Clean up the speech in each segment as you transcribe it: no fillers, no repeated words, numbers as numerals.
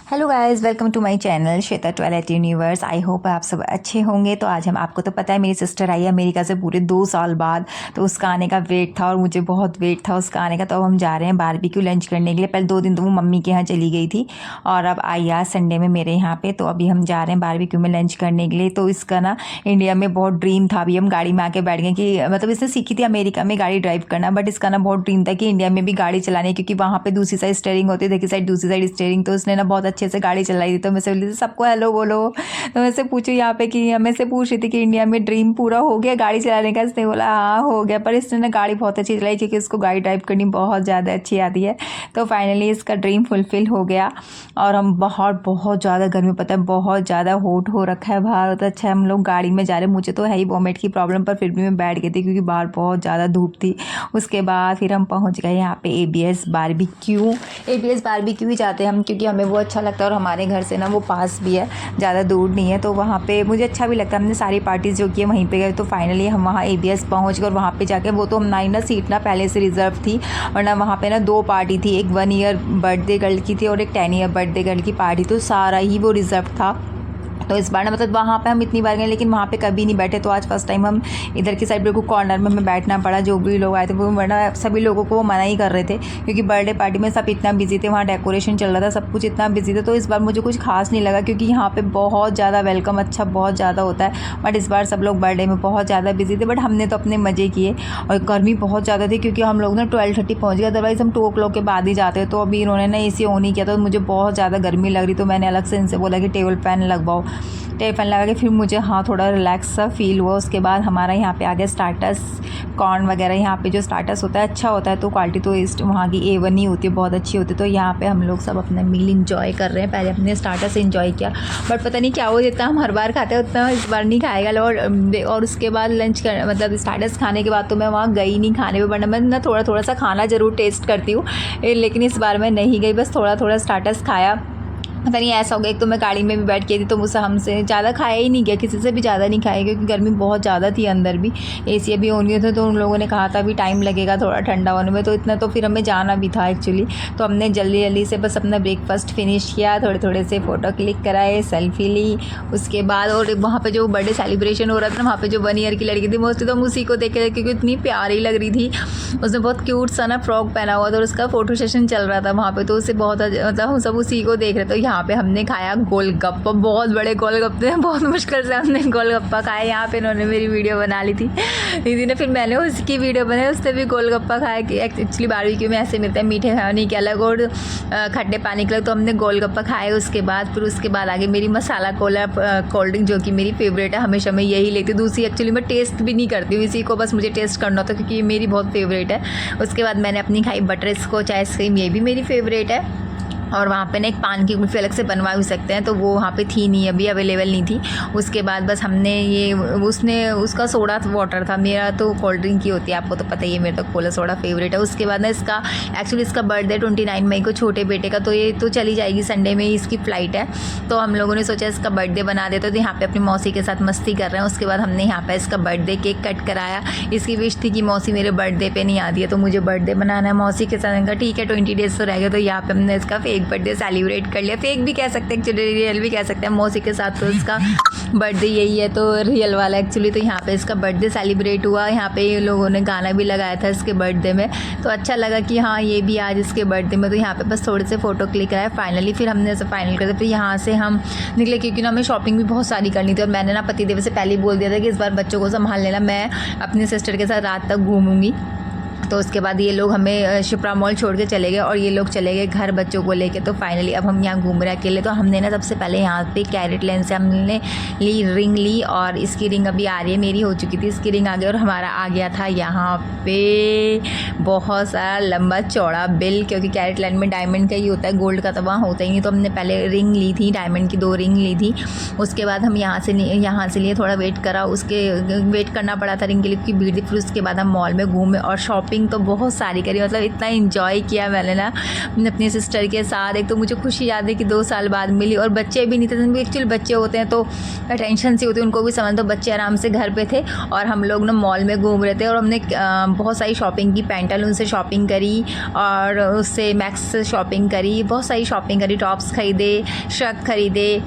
Hello guys, welcome to my channel Shweta twilight universe. I hope आप सब अच्छे होंगे। तो आज हम आपको तो पता है मेरी सिस्टर आई है अमेरिका से पूरे 2 साल बाद, तो उसका आने का वेट था और मुझे बहुत वेट था उसका आने का। तो अब हम जा रहे हैं बारबेक्यू लंच करने के लिए। पहले 2 दिन तो वो मम्मी के यहाँ चली गई थी और अब आई आज संडे में मेरे यहाँ पे। तो अभी हम जा रहे हैं बारबेक्यू में लंच करने के लिए। तो इसका ना इंडिया में बहुत ड्रीम था। अभी हम गाड़ी में आके बैठ गए कि मतलब इसने सीखी थी अमेरिका में गाड़ी ड्राइव करना, बट इसका ना बहुत ड्रीम था कि इंडिया में भी गाड़ी चलानी, क्योंकि वहाँ पे दूसरी साइड स्टीयरिंग होती है, देखिए साइड दूसरी साइड स्टीयरिंग। तो उसने ना बहुत अच्छे से गाड़ी चलाई थी। तो मैं से बोली थी सबको हेलो बोलो। तो मैं से पूछूँ यहाँ पे कि मैं से पूछ रही थी कि इंडिया में ड्रीम पूरा हो गया गाड़ी चलाने का। इसने बोला हाँ हो गया, पर इसने ना गाड़ी बहुत अच्छी चलाई क्योंकि उसको गाड़ी ड्राइव करनी बहुत ज़्यादा अच्छी आती है। तो फाइनली इसका ड्रीम फुलफिल हो गया। और हम बहुत ज़्यादा गर्मी, पता है बहुत ज़्यादा हॉट हो रखा है बाहर। तो अच्छा हम लोग गाड़ी में जा रहे हैं। मुझे तो है ही वॉमिट की प्रॉब्लम, पर फिर भी मैं बैठ गई थी क्योंकि बाहर बहुत ज़्यादा धूप थी। उसके बाद फिर हम पहुँच गए यहाँ पे ABS बारबेक्यू ही जाते हैं हम, क्योंकि हमें वो अच्छा लगता है और हमारे घर से ना वो पास भी है, ज़्यादा दूर नहीं है। तो वहाँ पे मुझे अच्छा भी लगता है। हमने सारी पार्टीज़ जो की है वहीं पे गए। तो फाइनली हम वहाँ ABS पहुँच गए और वहाँ पे जाके वो तो हम ना सीट ना पहले से रिजर्व थी, और ना वहाँ पे ना 2 पार्टी थी, एक 1 ईयर बर्थडे गर्ल की थी और एक 10 ईयर बर्थडे गर्ल की पार्टी। तो सारा ही वो रिजर्व था। तो इस बार ना मतलब वहाँ पे हम इतनी बार गए लेकिन वहाँ पे कभी नहीं बैठे। तो आज फर्स्ट टाइम हम इधर की साइड बिल्कुल कॉर्नर में हमें बैठना पड़ा। जो भी लोग आए थे वो वरना सभी लोगों को वो मना ही कर रहे थे, क्योंकि बर्थडे पार्टी में सब इतना बिजी थे, वहाँ डेकोरेशन चल रहा था, सब कुछ इतना बिजी था। तो इस बार मुझे कुछ खास नहीं लगा, क्योंकि यहाँ पे बहुत ज़्यादा वेलकम अच्छा बहुत ज़्यादा होता है। बट इस बार सब लोग बर्थडे में बहुत ज़्यादा बिजी थे, बट हमने तो अपने मज़े किए। और गर्मी बहुत ज़्यादा थी क्योंकि हम लोग ना 12:30 पहुँच गए, अदरवाइज़ हम 2 o'clock के बाद ही जाते। तो अभी इन्होंने ना AC ऑन ही किया, तो मुझे बहुत ज़्यादा गर्मी लग रही। तो मैंने अलग से इनसे बोला कि टेबल फैन लगवाओ। टेबल फैन लगा के फिर मुझे थोड़ा रिलैक्स सा फील हुआ। उसके बाद हमारा यहाँ पे आ गया स्टार्टर्स, कॉर्न वगैरह। यहाँ पे जो स्टार्टर्स होता है अच्छा होता है, तो क्वालिटी तो इस वहाँ की A1 ही होती है, बहुत अच्छी होती है। तो यहाँ पे हम लोग सब अपना मील इंजॉय कर रहे हैं। पहले अपने स्टार्टर्स इंजॉय किया, बट पता नहीं क्या हो, जितना हम हर बार खाते हैं उतना इस बार नहीं खाएगा। और उसके बाद लंच कर मतलब स्टार्टर्स खाने के बाद तो मैं वहाँ गई नहीं खाने पर, वरना मैं ना थोड़ा सा खाना ज़रूर टेस्ट करती हूँ, लेकिन इस बार मैं नहीं गई, बस थोड़ा स्टार्टर्स खाया। पता नहीं ऐसा हो गया, एक तो मैं गाड़ी में भी बैठ के थी तो मुझसे हमसे ज़्यादा खाया ही नहीं गया, किसी से भी ज़्यादा नहीं खाया, क्योंकि गर्मी बहुत ज़्यादा थी, अंदर भी AC अभी ऑन हुए थे। तो उन लोगों ने कहा था अभी टाइम लगेगा थोड़ा ठंडा होने में, तो इतना तो फिर हमें जाना भी था एक्चुअली। तो हमने जल्दी से बस अपना ब्रेकफास्ट फिनिश किया, थोड़े से फ़ोटो क्लिक कराए, सेल्फी ली। उसके बाद और वहाँ पर जो बर्थडे सेलिब्रेशन हो रहा था ना, वहाँ पर जो 1 ईयर की लड़की थी मोस्टली तो हम उसी को देख रहे थे, क्योंकि इतनी प्यारी लग रही थी। उसने बहुत क्यूट सा ना फ्रॉक पहना हुआ था और उसका फ़ोटो सेशन चल रहा था वहाँ पर। तो उसे बहुत मतलब हम सब उसी को देख रहे थे। तो यहाँ पर हमने खाया गोलगप्पा, बहुत बड़े गोलगप्पे हैं, बहुत मुश्किल से हमने गोलगप्पा खाया। यहाँ पे इन्होंने मेरी वीडियो बना ली थी दीदी ने, फिर मैंने उसकी वीडियो बनाई, उससे भी गोलगप्पा खाया। कि एक्चुअली बारबेक्यू में ऐसे मिलता है, मीठे खाने के अलग और खट्टे पानी के अलग। तो हमने गोलगप्पा खाए। उसके बाद आगे मेरी मसाला कोला कोल्ड ड्रिंक, जो कि मेरी फेवरेट है, हमेशा मैं यही लेती हूँ। दूसरी एक्चुअली मैं टेस्ट भी नहीं करती हूँ, इसी को बस मुझे टेस्ट करना होता है क्योंकि ये मेरी बहुत फेवरेट है। उसके बाद मैंने अपनी खाई बटर स्कॉच आइसक्रीम, ये भी मेरी फेवरेट है। और वहाँ पे ना एक पान की कुल्फ़ी अलग से बनवा भी सकते हैं, तो वो वहाँ पे थी नहीं, अभी अवेलेबल नहीं थी। उसके बाद बस हमने उसका सोडा वाटर था, मेरा तो कोल्ड ड्रिंक ही होती है, आपको तो पता ही है, मेरा तो कोला सोडा फेवरेट है। उसके बाद ना इसका बर्थडे 29 मई को छोटे बेटे का, तो ये तो चली जाएगी, संडे में ही इसकी फ़्लाइट है। तो हम लोगों ने सोचा इसका बर्थडे बना देते, तो यहाँ पर अपनी मौसी के साथ मस्ती कर रहे हैं। उसके बाद हमने यहाँ पर इसका बर्थडे केक कट कराया। इसकी विश थी कि मौसी मेरे बर्थडे पर नहीं आती है, तो मुझे बर्थडे बनाना है मौसी के साथ। कहा ठीक है 20 डेज़ तो रह गए। तो यहाँ पर हमने इसका फेक बर्थडे सेलिब्रेट कर लिया। फेक भी कह सकते हैं, एक्चुअली रियल भी कह सकते हैं। मौसी के साथ तो इसका बर्थडे यही है, तो रियल वाला एक्चुअली। तो यहाँ पे इसका बर्थडे सेलिब्रेट हुआ। यहाँ पे ये लोगों ने गाना भी लगाया था इसके बर्थडे में, तो अच्छा लगा कि हाँ ये भी आज इसके बर्थडे में। तो यहाँ पे बस थोड़े से फ़ोटो क्लिक कराए। फाइनली फिर हमने ऐसे फाइनल कर दिया। फिर यहाँ से हम निकले, क्योंकि ना हमें शॉपिंग भी बहुत सारी करनी थी। और मैंने ना पतिदेव से पहले ही बोल दिया था कि इस बार बच्चों को संभाल लेना, मैं अपनी सिस्टर के साथ रात तक घूमूंगी। तो उसके बाद ये लोग हमें शिप्रा मॉल छोड़ के चले गए और ये लोग चले गए घर बच्चों को लेके। तो फाइनली अब हम यहाँ घूम रहे अकेले। तो हमने ना सबसे पहले यहाँ पे कैरेट लेन से हमने रिंग ली, और इसकी रिंग अभी आ रही है, मेरी हो चुकी थी, इसकी रिंग आ गई। और हमारा आ गया था यहाँ पे बहुत सारा लंबा चौड़ा बिल, क्योंकि कैरेट लैंड में डायमंड का ही होता है, गोल्ड का तो वहाँ होता ही नहीं। तो हमने पहले रिंग ली थी, डायमंड की 2 रिंग ली थी। उसके बाद हम यहाँ से लिए, थोड़ा वेट करा, वेट करना पड़ा था रिंग के लिए क्योंकि भीड़ थी। फिर उसके बाद हम मॉल में घूमे और शॉपिंग शॉपिंग तो बहुत सारी करी, मतलब इतना इंजॉय किया मैंने ना अपनी सिस्टर के साथ। एक तो मुझे खुशी याद है कि 2 साल बाद मिली, और बच्चे भी नहीं थे, एक्चुअली बच्चे होते हैं तो टेंशन सी होती है, उनको भी समझ, तो बच्चे आराम से घर पे थे और हम लोग ना मॉल में घूम रहे थे। और हमने बहुत सारी शॉपिंग की, पैंटालून से शॉपिंग करी और उससे मैक्स से शॉपिंग करी, बहुत सारी शॉपिंग करी, टॉप्स खरीदे, शर्ट खरीदे,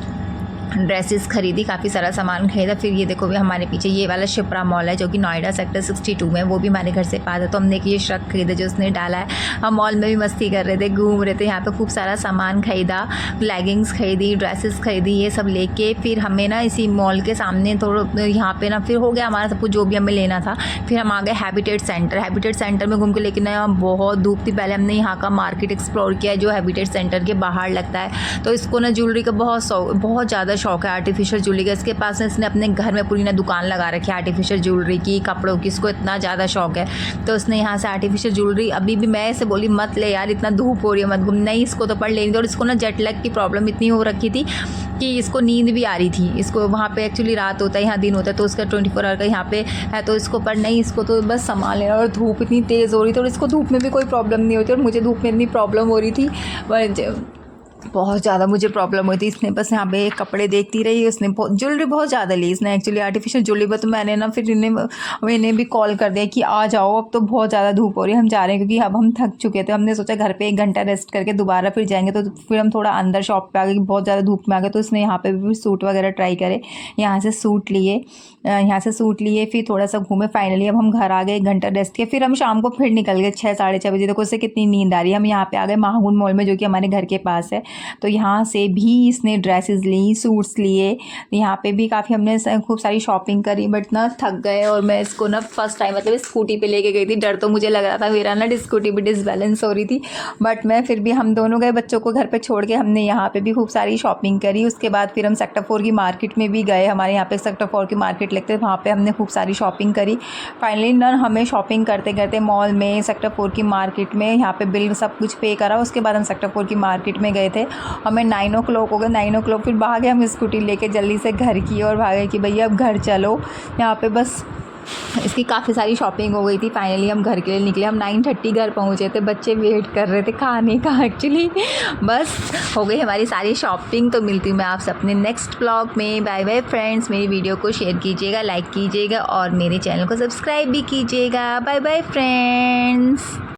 ड्रेसेस खरीदी, काफ़ी सारा सामान खरीदा। फिर ये देखो भी हमारे पीछे ये वाला शिप्रा मॉल है जो कि नोएडा सेक्टर 62 में, वो भी हमारे घर से पास है। तो हमने ये शर्ट खरीदा जो उसने डाला है। हम मॉल में भी मस्ती कर रहे थे, घूम रहे थे, यहाँ पे खूब सारा सामान खरीदा, लेगिंग्स खरीदी, ड्रेसेस खरीदी, ये सब लेके फिर हमें ना इसी मॉल के सामने थोड़ा यहाँ पे ना फिर हो गया हमारा सब कुछ जो भी हमें लेना था। फिर हम आ गए हैबिटेट सेंटर। हैबिटेट सेंटर में घूम के, लेकिन यहाँ बहुत धूप थी। पहले हमने यहाँ का मार्केट एक्सप्लोर किया जो हैबिटेट सेंटर के बाहर लगता है। तो इसको ना ज्वेलरी का बहुत ज़्यादा शौक है, आर्टिफिशियल ज्वेलरी का। इसके पास ना इसने अपने घर में पूरी ना दुकान लगा रखी है आर्टिफिशियल ज्वेलरी की, कपड़ों की, इसको इतना ज़्यादा शौक है। तो उसने यहाँ से आर्टिफिशियल ज्वेलरी, अभी भी मैं ऐसे बोली मत ले यार, इतना धूप हो रही है मत घूम, नहीं इसको तो पर लेनी थी। और इसको ना जेट लैग की प्रॉब्लम इतनी हो रखी थी कि इसको नींद भी आ रही थी। इसको वहाँ पे एक्चुअली रात होता है, यहाँ दिन होता है, तो उसका 24 आवर का यहाँ पे है, तो इसको पर नहीं, इसको तो बस संभाल लेना। और धूप इतनी तेज़ हो रही थी, और इसको धूप में भी कोई प्रॉब्लम नहीं होती, और मुझे धूप में इतनी प्रॉब्लम हो रही थी, बहुत ज़्यादा मुझे प्रॉब्लम हुई थी। इसने बस यहाँ पे कपड़े देखती रही, उसने ज्वेलरी बहुत ज़्यादा ली इसने एक्चुअली आर्टिफिशियल ज्वेलरी पर। तो मैंने ना फिर इन्हें भी कॉल कर दिया कि आ जाओ, अब तो बहुत ज़्यादा धूप हो रही है, हम जा रहे हैं, क्योंकि अब हम थक चुके थे। हमने सोचा घर पे 1 घंटा रेस्ट करके दोबारा फिर जाएंगे। तो फिर हम थोड़ा अंदर शॉप पे आ गए, बहुत ज़्यादा धूप में आ गए। तो उसने यहाँ पे भी सूट वगैरह ट्राई करे, यहाँ से सूट लिए, फिर थोड़ा सा घूमे। फाइनली अब हम घर आ गए, 1 घंटा रेस्ट किया, फिर हम शाम को फिर निकल गए 6 साढ़े 6 बजे। देखो उससे कितनी नींद आ रही है। हम यहाँ पे आ गए महागुन मॉल में जो कि हमारे घर के पास है। तो यहाँ से भी इसने ड्रेसेस ली, सूट्स लिए। यहाँ पे भी काफ़ी हमने खूब सारी शॉपिंग करी, बट ना थक गए। और मैं इसको ना फर्स्ट टाइम मतलब स्कूटी पे लेके गई थी। डर तो मुझे लग रहा था, मेरा ना स्कूटी भी डिसबैलेंस हो रही थी, बट मैं फिर भी, हम दोनों गए, बच्चों को घर पे छोड़ के। हमने यहाँ पे भी खूब सारी शॉपिंग करी। उसके बाद फिर हम सेक्टर 4 की मार्केट में भी गए। हमारे यहाँ पे सेक्टर 4 की मार्केट लगते हैं, वहाँ पे हमने खूब सारी शॉपिंग करी। फाइनली ना हमें शॉपिंग करते करते मॉल में, सेक्टर 4 की मार्केट में, यहाँ पे बिल सब कुछ पे करा। उसके बाद हम सेक्टर 4 की मार्केट में गए थे। हमें 9 o'clock हो गए। 9 o'clock फिर भागे हम स्कूटी लेके जल्दी से घर की और भागे कि भैया अब घर चलो। यहाँ पे बस इसकी काफ़ी सारी शॉपिंग हो गई थी। फाइनली हम घर के लिए निकले। हम 9:30 घर पहुँचे थे, बच्चे वेट कर रहे थे खाने का एक्चुअली। बस हो गई हमारी सारी शॉपिंग। तो मिलती हूँ मैं आपसे अपने नेक्स्ट ब्लॉग में। Bye bye friends. मेरी वीडियो को शेयर कीजिएगा, लाइक कीजिएगा और मेरे चैनल को सब्सक्राइब भी कीजिएगा। Bye bye friends.